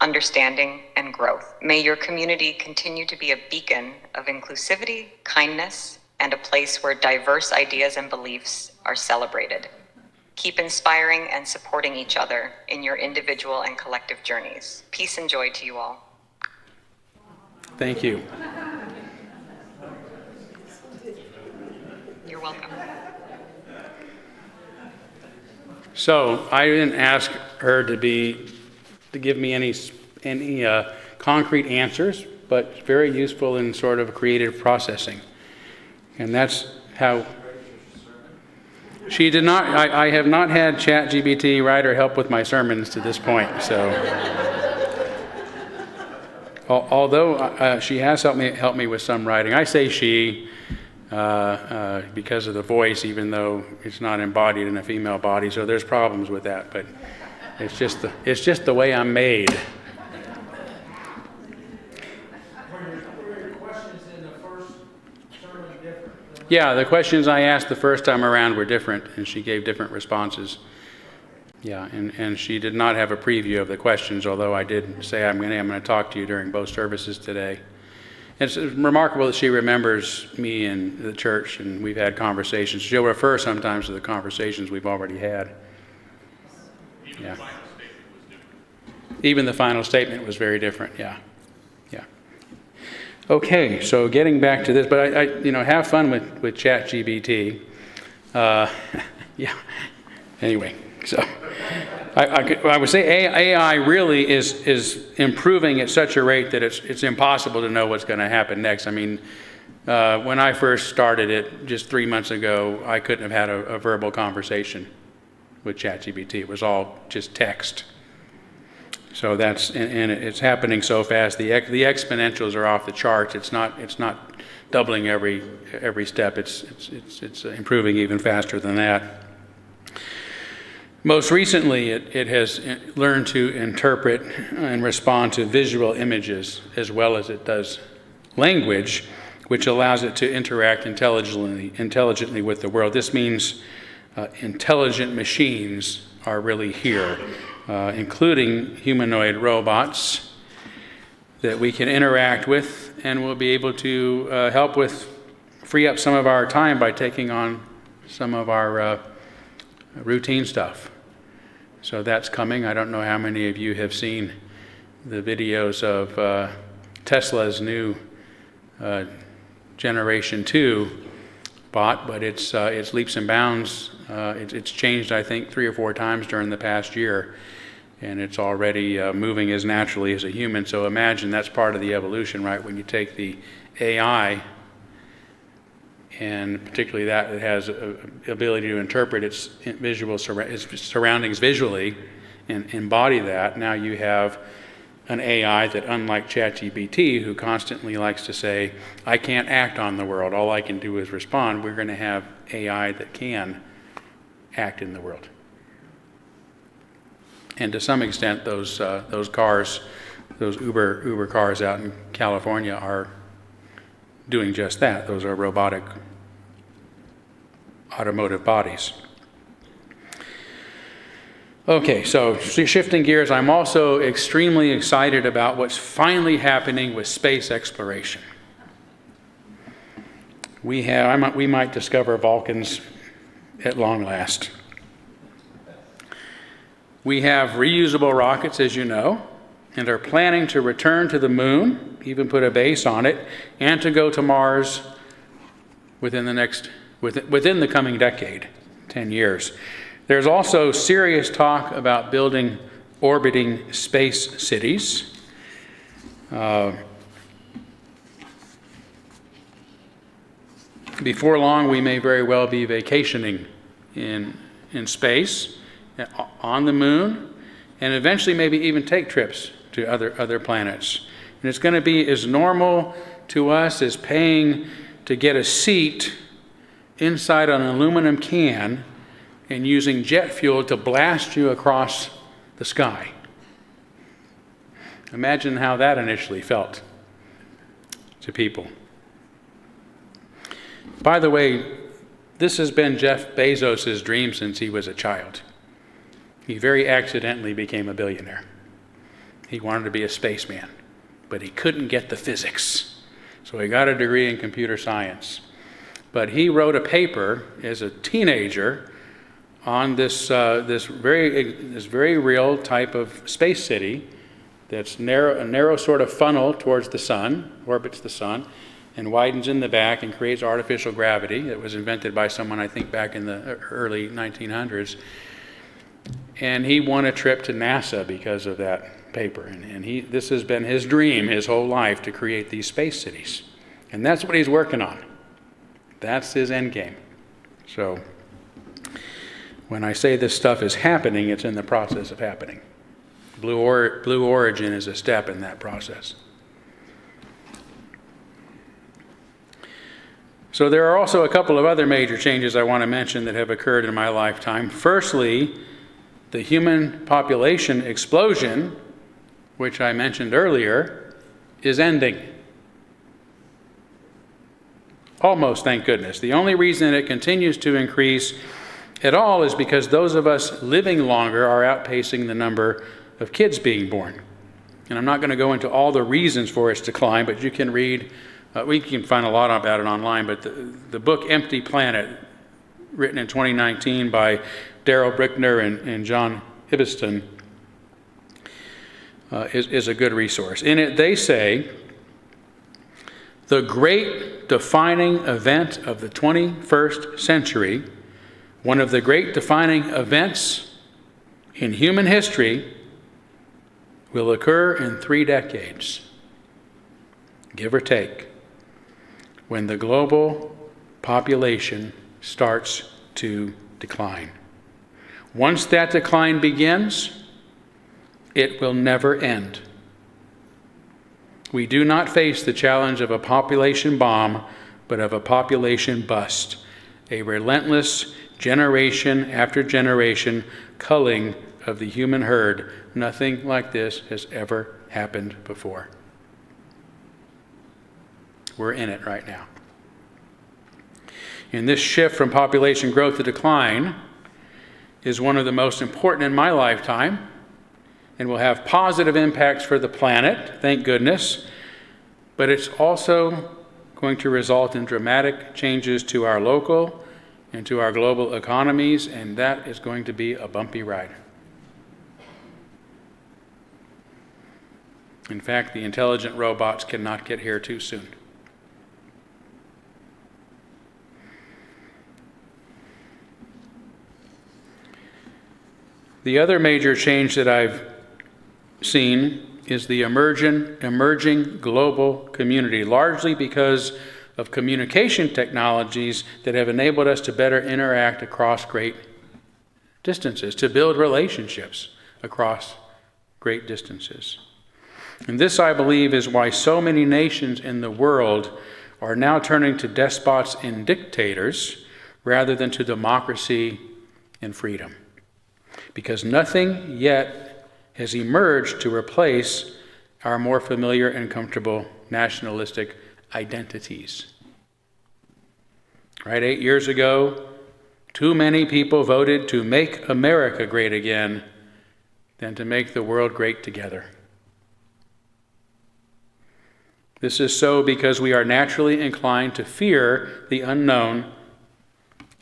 understanding, and growth. May your community continue to be a beacon of inclusivity, kindness, and a place where diverse ideas and beliefs are celebrated. Keep inspiring and supporting each other in your individual and collective journeys. Peace and joy to you all. Thank you. You're welcome. So I didn't ask her to give me any concrete answers, but very useful in sort of creative processing. And that's how she did not. I have not had ChatGPT write or help with my sermons to this point. So, although she has helped me with some writing, I say she because of the voice, even though it's not embodied in a female body. So there's problems with that, but it's just the way I'm made. Were your questions in the first sermon different? Yeah, the questions I asked the first time around were different, and she gave different responses. Yeah, and she did not have a preview of the questions, although I did say I'm going to talk to you during both services today. It's remarkable that she remembers me and the church, and we've had conversations. She'll refer sometimes to the conversations we've already had. Yeah. Even the final statement was very different. Yeah. Okay, so getting back to this, but I have fun with ChatGPT. Yeah. Anyway, so I would say AI really is improving at such a rate that it's impossible to know what's going to happen next. I mean, when I first started it just 3 months ago, I couldn't have had a verbal conversation with ChatGPT. It was all just text. So and it's happening so fast. The exponentials are off the charts. It's not doubling every step. It's improving even faster than that. Most recently, it has learned to interpret and respond to visual images as well as it does language, which allows it to interact intelligently with the world. This means intelligent machines are really here, including humanoid robots that we can interact with, and will be able to help free up some of our time by taking on some of our routine stuff. So that's coming. I don't know how many of you have seen the videos of Tesla's new Generation 2 bot, but it's leaps and bounds. It's changed, I think, 3 or 4 times during the past year, and it's already moving as naturally as a human. So imagine that's part of the evolution, right? When you take the AI, and particularly that it has ability to interpret its surroundings visually and embody that. Now you have an AI that, unlike ChatGPT, who constantly likes to say, I can't act on the world, all I can do is respond, we're going to have AI that can act in the world. And to some extent, those cars, those Uber cars out in California are doing just that. Those are robotic automotive bodies. Okay, so shifting gears, I'm also extremely excited about what's finally happening with space exploration. We might discover Vulcans at long last. We have reusable rockets, as you know, and are planning to return to the moon, even put a base on it, and to go to Mars within the coming decade, 10 years. There's also serious talk about building orbiting space cities. Before long, we may very well be vacationing in space, on the moon, and eventually maybe even take trips to other planets. And it's going to be as normal to us as paying to get a seat inside an aluminum can and using jet fuel to blast you across the sky. Imagine how that initially felt to people. By the way, this has been Jeff Bezos' dream since he was a child. He very accidentally became a billionaire. He wanted to be a spaceman, but he couldn't get the physics. So he got a degree in computer science. But he wrote a paper as a teenager on this very real type of space city that's a narrow sort of funnel towards the sun, orbits the sun, and widens in the back and creates artificial gravity. It was invented by someone, I think, back in the early 1900s. And he won a trip to NASA because of that paper. And this has been his dream his whole life, to create these space cities. And that's what he's working on. That's his end game. So when I say this stuff is happening, it's in the process of happening. Blue Origin is a step in that process. So there are also a couple of other major changes I want to mention that have occurred in my lifetime. Firstly, the human population explosion, which I mentioned earlier, is ending. Almost, thank goodness. The only reason it continues to increase at all is because those of us living longer are outpacing the number of kids being born. And I'm not going to go into all the reasons for its decline, but you can read, we can find a lot about it online, but the book Empty Planet, written in 2019 by Daryl Brickner and John Hibiston, is a good resource. In it, they say, the great defining event of the 21st century, one of the great defining events in human history, will occur in 3 decades, give or take, when the global population starts to decline. Once that decline begins, it will never end. We do not face the challenge of a population bomb, but of a population bust, a relentless generation after generation culling of the human herd. Nothing like this has ever happened before. We're in it right now. And this shift from population growth to decline is one of the most important in my lifetime and will have positive impacts for the planet, thank goodness, but it's also going to result in dramatic changes to our local and to our global economies, and that is going to be a bumpy ride. In fact, the intelligent robots cannot get here too soon. The other major change that I've seen is the emerging global community, largely because of communication technologies that have enabled us to better interact across great distances, to build relationships across great distances. And this, I believe, is why so many nations in the world are now turning to despots and dictators rather than to democracy and freedom. Because nothing yet has emerged to replace our more familiar and comfortable nationalistic identities. Right, 8 years ago, too many people voted to make America great again than to make the world great together. This is so because we are naturally inclined to fear the unknown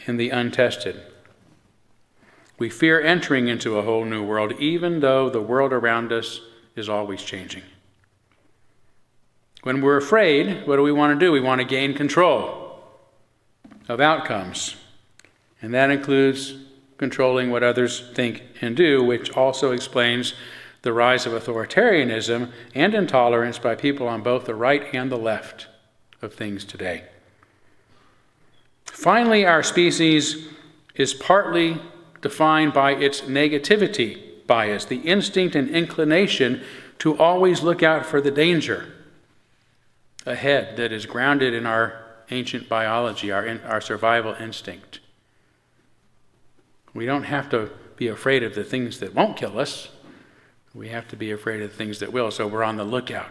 and the untested. We fear entering into a whole new world, even though the world around us is always changing. When we're afraid, what do we want to do? We want to gain control of outcomes. And that includes controlling what others think and do, which also explains the rise of authoritarianism and intolerance by people on both the right and the left of things today. Finally, our species is partly defined by its negativity bias, the instinct and inclination to always look out for the danger ahead that is grounded in our ancient biology, our survival instinct. We don't have to be afraid of the things that won't kill us. We have to be afraid of the things that will, so we're on the lookout.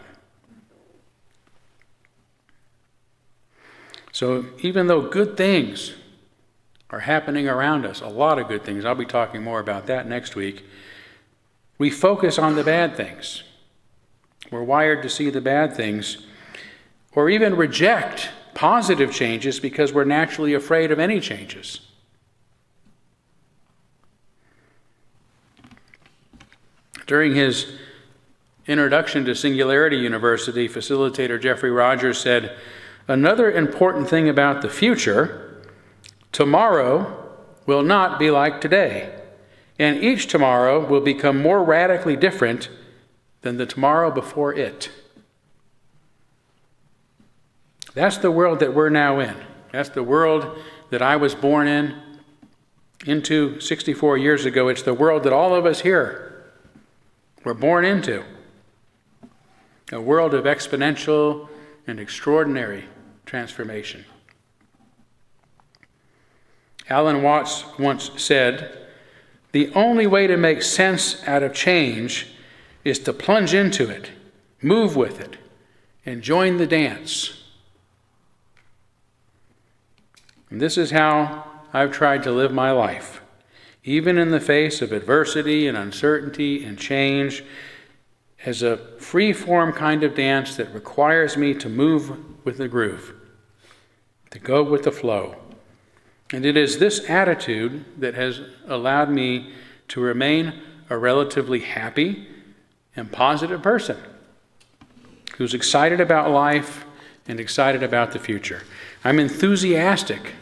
So even though good things are happening around us, a lot of good things, I'll be talking more about that next week, we focus on the bad things. We're wired to see the bad things, or even reject positive changes because we're naturally afraid of any changes. During his introduction to Singularity University, facilitator Jeffrey Rogers said, "Another important thing about the future, tomorrow will not be like today, and each tomorrow will become more radically different than the tomorrow before it." That's the world that we're now in. That's the world that I was born into 64 years ago. It's the world that all of us here were born into. A world of exponential and extraordinary transformation. Alan Watts once said, "The only way to make sense out of change is to plunge into it, move with it, and join the dance." And this is how I've tried to live my life, even in the face of adversity and uncertainty and change, as a free-form kind of dance that requires me to move with the groove, to go with the flow. And it is this attitude that has allowed me to remain a relatively happy and positive person who's excited about life and excited about the future. I'm enthusiastic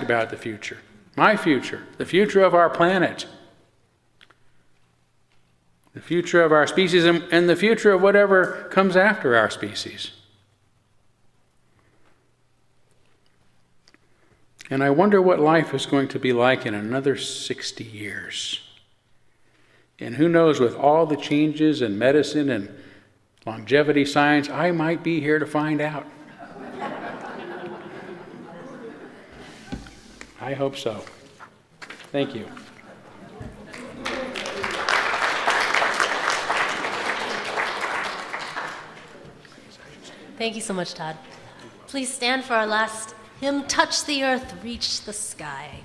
about the future, my future, the future of our planet, the future of our species, and the future of whatever comes after our species. And I wonder what life is going to be like in another 60 years. And who knows, with all the changes in medicine and longevity science, I might be here to find out. I hope so. Thank you. Thank you so much, Todd. Please stand for our last hymn, Touch the Earth, Reach the Sky.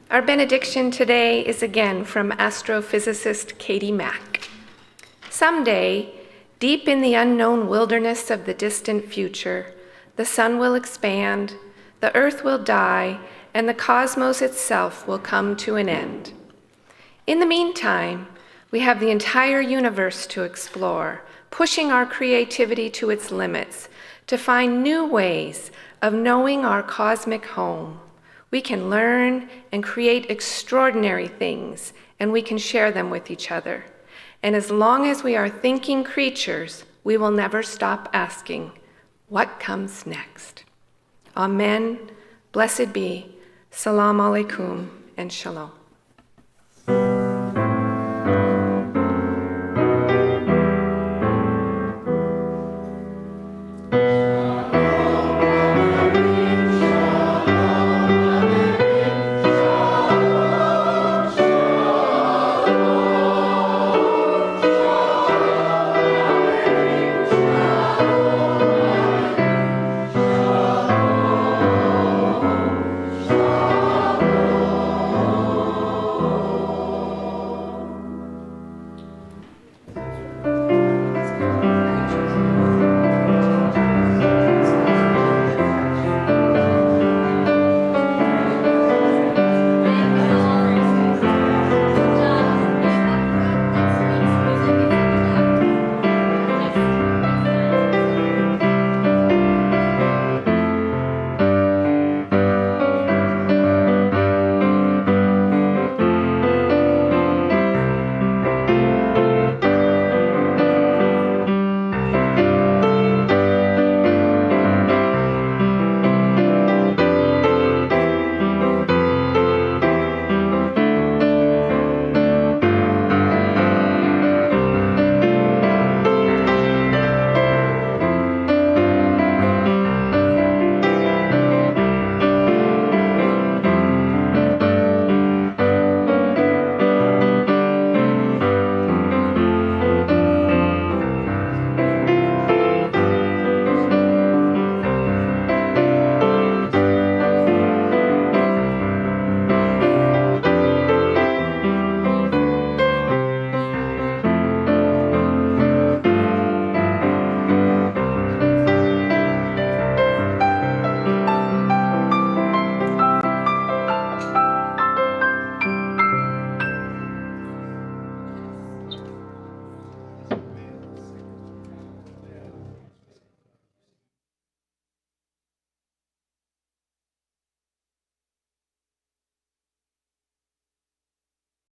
Our benediction today is again from astrophysicist Katie Mack. Someday, deep in the unknown wilderness of the distant future, the sun will expand, the earth will die, and the cosmos itself will come to an end. In the meantime, we have the entire universe to explore, pushing our creativity to its limits to find new ways of knowing our cosmic home. We can learn and create extraordinary things, and we can share them with each other. And as long as we are thinking creatures, we will never stop asking, what comes next? Amen. Blessed be. Salam alaikum and shalom.